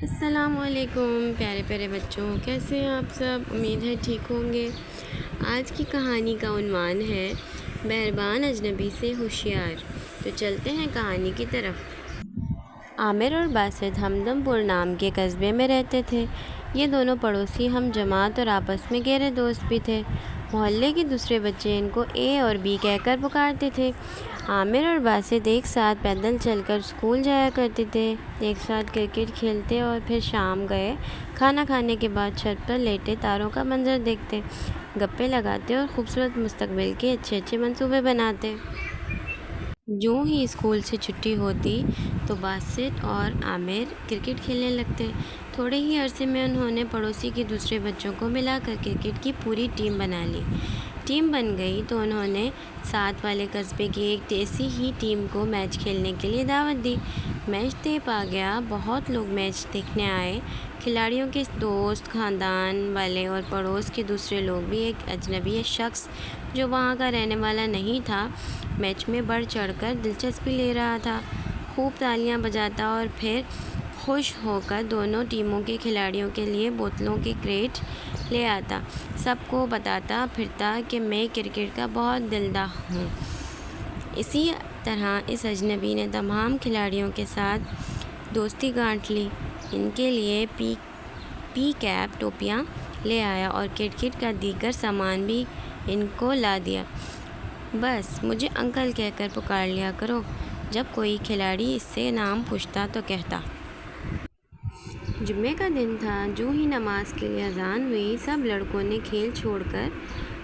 السلام علیکم پیارے پیارے بچوں، کیسے ہیں آپ سب؟ امید ہے ٹھیک ہوں گے۔ آج کی کہانی کا عنوان ہے مہربان اجنبی سے ہوشیار۔ تو چلتے ہیں کہانی کی طرف۔ عامر اور باسط ہمدم پور نام کے قصبے میں رہتے تھے۔ یہ دونوں پڑوسی ہم جماعت اور آپس میں گہرے دوست بھی تھے۔ محلے کے دوسرے بچے ان کو اے اور بی کہہ کر پکارتے تھے۔ عامر اور باسط ایک ساتھ پیدل چل کر اسکول جایا کرتے تھے، ایک ساتھ کرکٹ کھیلتے اور پھر شام گئے کھانا کھانے کے بعد چھت پر لیٹے تاروں کا منظر دیکھتے، گپے لگاتے اور خوبصورت مستقبل کے اچھے اچھے منصوبے بناتے۔ جوں ہی اسکول سے چھٹی ہوتی تو باسط اور عامر کرکٹ کھیلنے لگتے۔ تھوڑے ہی عرصے میں انہوں نے پڑوسی کے دوسرے بچوں کو ملا کر کرکٹ کی پوری ٹیم بنا لی۔ ٹیم بن گئی تو انہوں نے ساتھ والے قصبے کی ایک ایسی ہی ٹیم کو میچ کھیلنے کے لیے دعوت دی۔ میچ طے پا گیا، بہت لوگ میچ دیکھنے آئے۔ کھلاڑیوں کے دوست، خاندان والے اور پڑوس کے دوسرے لوگ بھی۔ ایک اجنبی شخص جو وہاں کا رہنے والا نہیں تھا، میچ میں بڑھ چڑھ کر دلچسپی لے رہا تھا، خوب تالیاں بجاتا اور پھر خوش ہو کر دونوں ٹیموں کے کھلاڑیوں کے لیے بوتلوں کے کریٹ لے آتا، سب کو بتاتا پھرتا کہ میں کرکٹ کا بہت دلدار ہوں۔ اسی طرح اس اجنبی نے تمام کھلاڑیوں کے ساتھ دوستی گانٹھ لی، ان کے لیے پی کیپ ٹوپیاں لے آیا اور کرکٹ کا دیگر سامان بھی ان کو لا دیا۔ بس مجھے انکل کہہ کر پکار لیا کرو۔ جب کوئی کھلاڑی اس سے نام پوچھتا تو کہتا۔ جمعے کا دن تھا، جو ہی نماز کے لیے اذان ہوئی، سب لڑکوں نے کھیل چھوڑ کر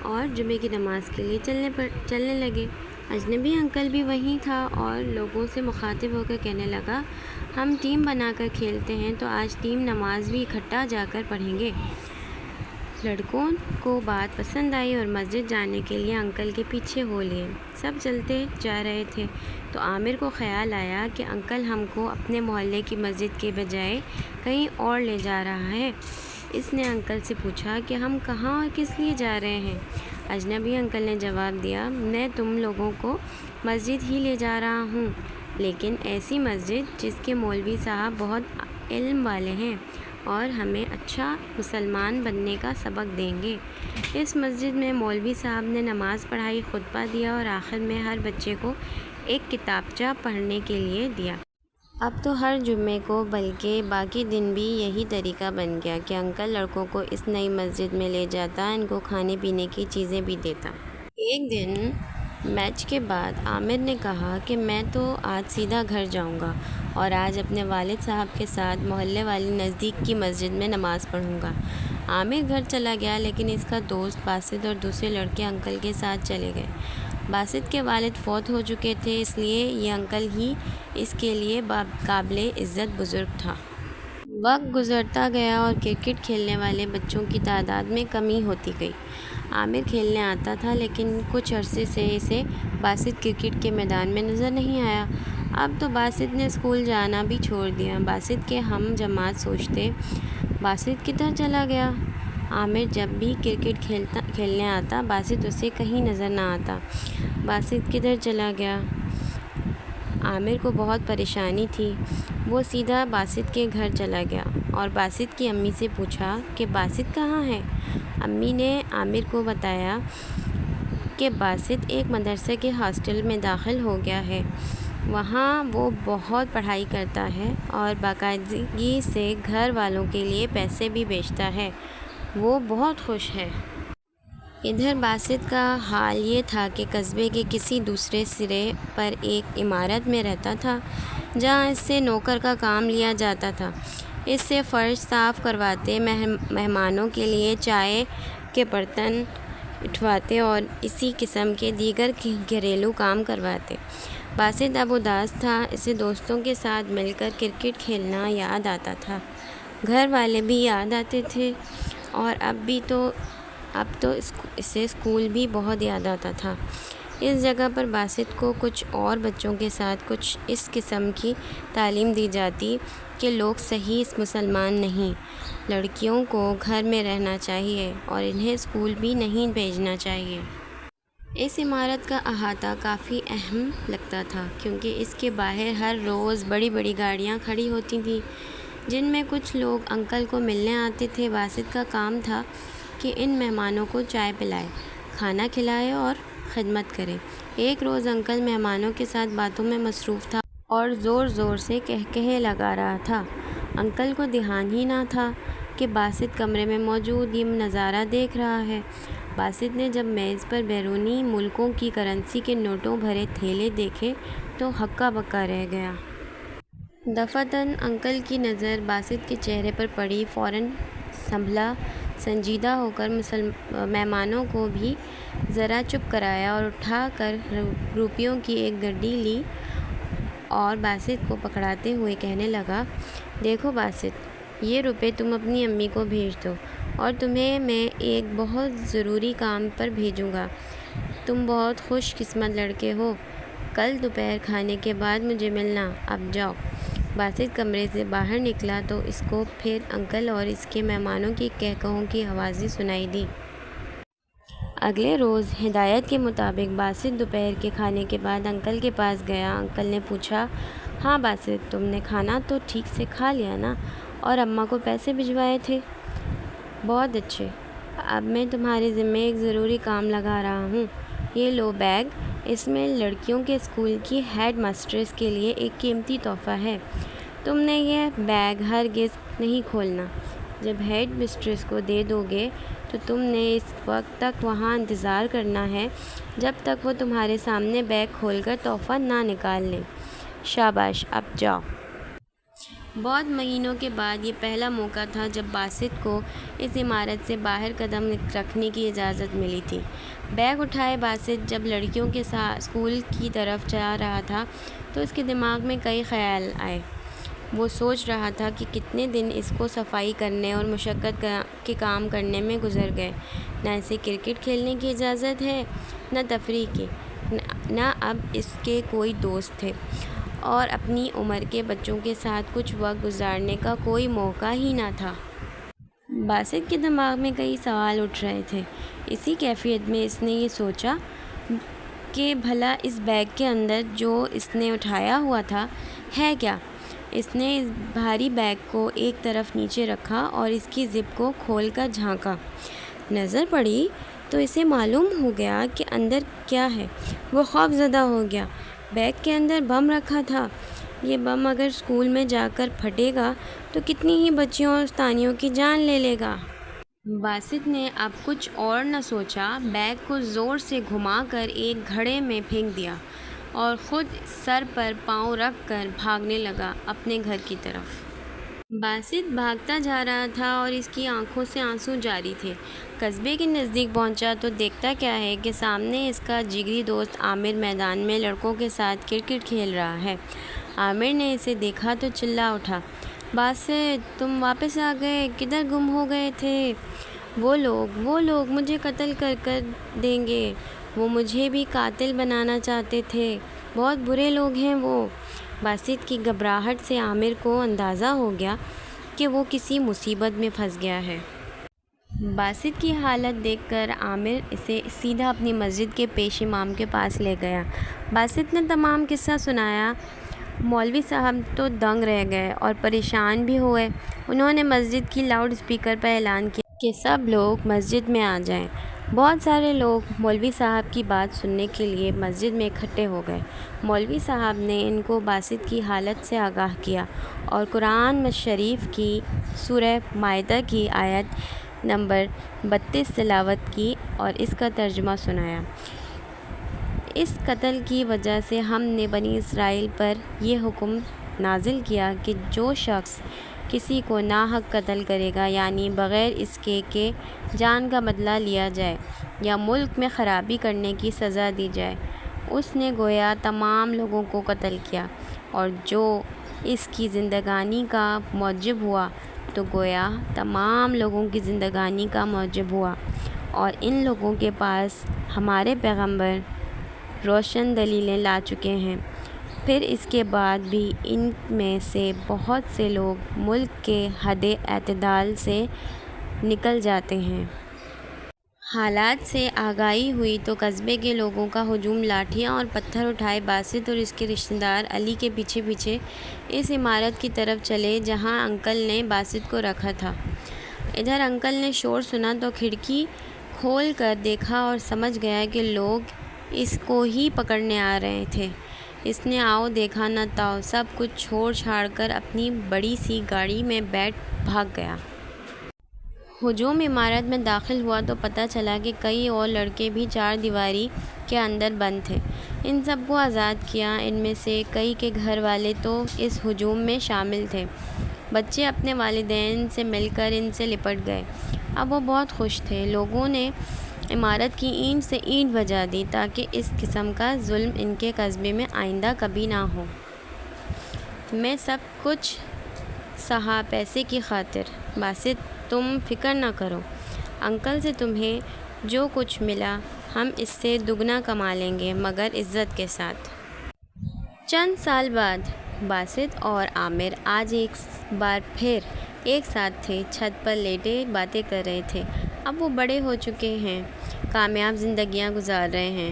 اور جمعے کی نماز کے لیے چلنے لگے۔ اجنبی انکل بھی وہیں تھا اور لوگوں سے مخاطب ہو کر کہنے لگا، ہم ٹیم بنا کر کھیلتے ہیں تو آج ٹیم نماز بھی اکٹھا جا کر پڑھیں گے۔ لڑکوں کو بات پسند آئی اور مسجد جانے کے لیے انکل کے پیچھے ہو لیے۔ سب چلتے جا رہے تھے تو عامر کو خیال آیا کہ انکل ہم کو اپنے محلے کی مسجد کے بجائے کہیں اور لے جا رہا ہے۔ اس نے انکل سے پوچھا کہ ہم کہاں اور کس لیے جا رہے ہیں؟ اجنبی انکل نے جواب دیا، میں تم لوگوں کو مسجد ہی لے جا رہا ہوں، لیکن ایسی مسجد جس کے مولوی صاحب بہت علم والے ہیں اور ہمیں اچھا مسلمان بننے کا سبق دیں گے۔ اس مسجد میں مولوی صاحب نے نماز پڑھائی، خطبہ دیا اور آخر میں ہر بچے کو ایک کتابچہ پڑھنے کے لیے دیا۔ اب تو ہر جمعے کو بلکہ باقی دن بھی یہی طریقہ بن گیا کہ انکل لڑکوں کو اس نئی مسجد میں لے جاتا، ان کو کھانے پینے کی چیزیں بھی دیتا۔ ایک دن میچ کے بعد عامر نے کہا کہ میں تو آج سیدھا گھر جاؤں گا اور آج اپنے والد صاحب کے ساتھ محلے والی نزدیک کی مسجد میں نماز پڑھوں گا۔ عامر گھر چلا گیا، لیکن اس کا دوست باسط اور دوسرے لڑکے انکل کے ساتھ چلے گئے۔ باسط کے والد فوت ہو چکے تھے، اس لیے یہ انکل ہی اس کے لیے قابل عزت بزرگ تھا۔ وقت گزرتا گیا اور کرکٹ کھیلنے والے بچوں کی تعداد میں کمی ہوتی گئی۔ عامر کھیلنے آتا تھا، لیکن کچھ عرصے سے اسے باسط کرکٹ کے میدان میں نظر نہیں آیا۔ اب تو باسط نے اسکول جانا بھی چھوڑ دیا۔ باسط کے ہم جماعت سوچتے، باسط کدھر چلا گیا؟ عامر جب بھی کرکٹ کھیلنے آتا، باسط اسے کہیں نظر نہ آتا۔ باسط کدھر چلا گیا؟ عامر کو بہت پریشانی تھی۔ وہ سیدھا باسط کے گھر چلا گیا اور باسط کی امی سے پوچھا کہ باسط کہاں ہے؟ امی نے عامر کو بتایا کہ باسط ایک مدرسے کے ہاسٹل میں داخل ہو گیا ہے، وہاں وہ بہت پڑھائی کرتا ہے اور باقاعدگی سے گھر والوں کے لیے پیسے بھی بھیجتا ہے، وہ بہت خوش ہے۔ ادھر باسط کا حال یہ تھا کہ قصبے کے کسی دوسرے سرے پر ایک عمارت میں رہتا تھا، جہاں اس سے نوکر کا کام لیا جاتا تھا۔ اس سے فرش صاف کرواتے، مہمانوں کے لیے چائے کے برتن اٹھواتے اور اسی قسم کے دیگر گھریلو کام کرواتے۔ باسط اب اداس تھا، اسے دوستوں کے ساتھ مل کر کرکٹ کھیلنا یاد آتا تھا، گھر والے بھی یاد آتے تھے اور اب تو اسے اسکول بھی بہت یاد آتا تھا۔ اس جگہ پر باسط کو کچھ اور بچوں کے ساتھ کچھ اس قسم کی تعلیم دی جاتی کہ لوگ صحیح مسلمان نہیں، لڑکیوں کو گھر میں رہنا چاہیے اور انہیں اسکول بھی نہیں بھیجنا چاہیے۔ اس عمارت کا احاطہ کافی اہم لگتا تھا، کیونکہ اس کے باہر ہر روز بڑی بڑی گاڑیاں کھڑی ہوتی تھیں۔ جن میں کچھ لوگ انکل کو ملنے آتے تھے۔ باسط کا کام تھا کہ ان مہمانوں کو چائے پلائے، کھانا کھلائے اور خدمت کرے۔ ایک روز انکل مہمانوں کے ساتھ باتوں میں مصروف تھا اور زور زور سے کہکہے لگا رہا تھا۔ انکل کو دھیان ہی نہ تھا کہ باسط کمرے میں موجود یہ نظارہ دیکھ رہا ہے۔ باسط نے جب میز پر بیرونی ملکوں کی کرنسی کے نوٹوں بھرے تھیلے دیکھے تو ہکا بکا رہ گیا۔ دفعتاً انکل کی نظر باسط کے چہرے پر پڑی، فوراً سنبھلا، سنجیدہ ہو کر مہمانوں کو بھی ذرا چپ کرایا اور اٹھا کر روپیوں کی ایک گڈی لی اور باسط کو پکڑاتے ہوئے کہنے لگا، دیکھو باسط، یہ روپے تم اپنی امی کو بھیج دو اور تمہیں میں ایک بہت ضروری کام پر بھیجوں گا۔ تم بہت خوش قسمت لڑکے ہو۔ کل دوپہر کھانے کے بعد مجھے ملنا، اب جاؤ۔ باسط کمرے سے باہر نکلا تو اس کو پھر انکل اور اس کے مہمانوں کی کہکہوں کی آوازیں سنائی دیں۔ اگلے روز ہدایت کے مطابق باسط دوپہر کے کھانے کے بعد انکل کے پاس گیا۔ انکل نے پوچھا، ہاں باسط، تم نے کھانا تو ٹھیک سے کھا لیا نا، اور اماں کو پیسے بھجوائے تھے؟ بہت اچھے۔ اب میں تمہارے ذمے ایک ضروری کام لگا رہا ہوں۔ یہ لو بیگ، اس میں لڑکیوں کے اسکول کی ہیڈ مسٹریس کے لیے ایک قیمتی تحفہ ہے۔ تم نے یہ بیگ ہرگز نہیں کھولنا۔ جب ہیڈ مسٹریس کو دے دو گے تو تم نے اس وقت تک وہاں انتظار کرنا ہے جب تک وہ تمہارے سامنے بیگ کھول کر تحفہ نہ نکال لیں۔ شاباش، اب جاؤ۔ بہت مہینوں کے بعد یہ پہلا موقع تھا جب باسط کو اس عمارت سے باہر قدم رکھنے کی اجازت ملی تھی۔ بیگ اٹھائے باسط جب لڑکیوں کے ساتھ اسکول کی طرف جا رہا تھا تو اس کے دماغ میں کئی خیال آئے۔ وہ سوچ رہا تھا کہ کتنے دن اس کو صفائی کرنے اور مشقت کے کام کرنے میں گزر گئے۔ نہ اسے کرکٹ کھیلنے کی اجازت ہے، نہ تفریح کی، نہ اب اس کے کوئی دوست تھے، اور اپنی عمر کے بچوں کے ساتھ کچھ وقت گزارنے کا کوئی موقع ہی نہ تھا۔ باسط کے دماغ میں کئی سوال اٹھ رہے تھے۔ اسی کیفیت میں اس نے یہ سوچا کہ بھلا اس بیگ کے اندر جو اس نے اٹھایا ہوا تھا ہے کیا؟ اس نے اس بھاری بیگ کو ایک طرف نیچے رکھا اور اس کی زپ کو کھول کر جھانکا۔ نظر پڑی تو اسے معلوم ہو گیا کہ اندر کیا ہے۔ وہ خوف زدہ ہو گیا۔ بیگ کے اندر بم رکھا تھا۔ یہ بم اگر اسکول میں جا کر پھٹے گا تو کتنی ہی بچیوں اور استانیوں کی جان لے لے گا۔ باسط نے اب کچھ اور نہ سوچا، بیگ کو زور سے گھما کر ایک گھڑے میں پھینک دیا اور خود سر پر پاؤں رکھ کر بھاگنے لگا اپنے گھر کی طرف۔ باسط بھاگتا جا رہا تھا اور اس کی آنکھوں سے آنسو جاری تھے۔ قصبے کے نزدیک پہنچا تو دیکھتا کیا ہے کہ سامنے اس کا جگری دوست عامر میدان میں لڑکوں کے ساتھ کرکٹ کھیل رہا ہے۔ عامر نے اسے دیکھا تو چلا اٹھا، باسط، تم واپس آ گئے، کدھر گم ہو گئے تھے؟ وہ لوگ مجھے قتل کر دیں گے، وہ مجھے بھی قاتل بنانا چاہتے تھے، بہت برے لوگ ہیں وہ۔ باسط کی گھبراہٹ سے عامر کو اندازہ ہو گیا کہ وہ کسی مصیبت میں پھنس گیا ہے۔ باسط کی حالت دیکھ کر عامر اسے سیدھا اپنی مسجد کے پیش امام کے پاس لے گیا۔ باسط نے تمام قصہ سنایا۔ مولوی صاحب تو دنگ رہ گئے اور پریشان بھی ہوئے۔ انہوں نے مسجد کی لاؤڈ اسپیکر پر اعلان کیا کہ سب لوگ مسجد میں آ جائیں۔ بہت سارے لوگ مولوی صاحب کی بات سننے کے لیے مسجد میں اکٹھے ہو گئے۔ مولوی صاحب نے ان کو باسط کی حالت سے آگاہ کیا اور قرآن شریف کی سورہ مائدہ کی آیت نمبر 32 تلاوت کی اور اس کا ترجمہ سنایا۔ اس قتل کی وجہ سے ہم نے بنی اسرائیل پر یہ حکم نازل کیا کہ جو شخص کسی کو ناحق قتل کرے گا، یعنی بغیر اس کے کہ جان کا بدلہ لیا جائے یا ملک میں خرابی کرنے کی سزا دی جائے، اس نے گویا تمام لوگوں کو قتل کیا، اور جو اس کی زندگانی کا موجب ہوا تو گویا تمام لوگوں کی زندگانی کا موجب ہوا، اور ان لوگوں کے پاس ہمارے پیغمبر روشن دلیلیں لا چکے ہیں۔ پھر اس کے بعد بھی ان میں سے بہت سے لوگ ملک کے حد اعتدال سے نکل جاتے ہیں۔ حالات سے آگاہی ہوئی تو قصبے کے لوگوں کا ہجوم لاٹھیاں اور پتھر اٹھائے باسط اور اس کے رشتہ دار علی کے پیچھے پیچھے اس عمارت کی طرف چلے جہاں انکل نے باسط کو رکھا تھا۔ ادھر انکل نے شور سنا تو کھڑکی کھول کر دیکھا اور سمجھ گیا کہ لوگ اس کو ہی پکڑنے آ رہے تھے۔ اس نے آؤ دیکھا نہ تاؤ سب کچھ چھوڑ چھاڑ کر اپنی بڑی سی گاڑی میں بیٹھ بھاگ گیا۔ ہجوم عمارت میں داخل ہوا تو پتہ چلا کہ کئی اور لڑکے بھی چار دیواری کے اندر بند تھے۔ ان سب کو آزاد کیا۔ ان میں سے کئی کے گھر والے تو اس ہجوم میں شامل تھے۔ بچے اپنے والدین سے مل کر ان سے لپٹ گئے۔ اب وہ بہت خوش تھے۔ لوگوں نے عمارت کی اینٹ سے اینٹ بجا دی تاکہ اس قسم کا ظلم ان کے قصبے میں آئندہ کبھی نہ ہو۔ میں سب کچھ سہا پیسے کی خاطر۔ باسط تم فکر نہ کرو، انکل سے تمہیں جو کچھ ملا ہم اس سے دگنا کما لیں گے مگر عزت کے ساتھ۔ چند سال بعد باسط اور عامر آج ایک بار پھر ایک ساتھ تھے، چھت پر لیٹے باتیں کر رہے تھے۔ اب وہ بڑے ہو چکے ہیں، کامیاب زندگیاں گزار رہے ہیں۔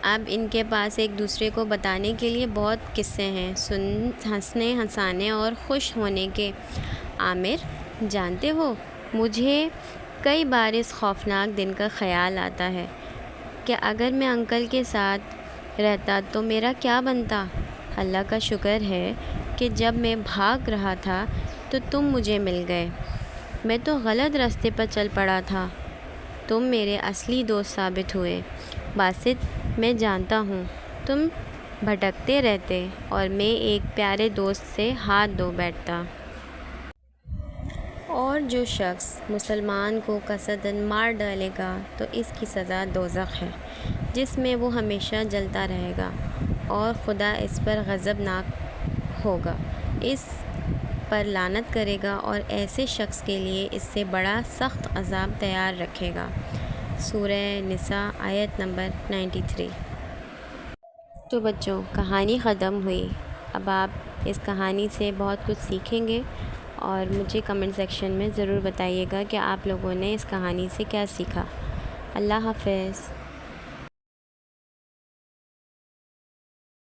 اب ان کے پاس ایک دوسرے کو بتانے کے لیے بہت قصے ہیں، ہنسنے ہنسانے اور خوش ہونے کے۔ عامر، جانتے ہو مجھے کئی بار اس خوفناک دن کا خیال آتا ہے کہ اگر میں انکل کے ساتھ رہتا تو میرا کیا بنتا۔ اللہ کا شکر ہے کہ جب میں بھاگ رہا تھا تو تم مجھے مل گئے۔ میں تو غلط راستے پر چل پڑا تھا، تم میرے اصلی دوست ثابت ہوئے۔ باسط، میں جانتا ہوں تم بھٹکتے رہتے اور میں ایک پیارے دوست سے ہاتھ دھو بیٹھتا۔ اور جو شخص مسلمان کو قصداً مار ڈالے گا تو اس کی سزا دوزخ ہے جس میں وہ ہمیشہ جلتا رہے گا، اور خدا اس پر غضبناک ہوگا، اس پر لعنت کرے گا اور ایسے شخص کے لیے اس سے بڑا سخت عذاب تیار رکھے گا۔ سورہ نساء آیت نمبر 93۔ تو بچوں، کہانی ختم ہوئی۔ اب آپ اس کہانی سے بہت کچھ سیکھیں گے اور مجھے کمنٹ سیکشن میں ضرور بتائیے گا کہ آپ لوگوں نے اس کہانی سے کیا سیکھا۔ اللہ حافظ۔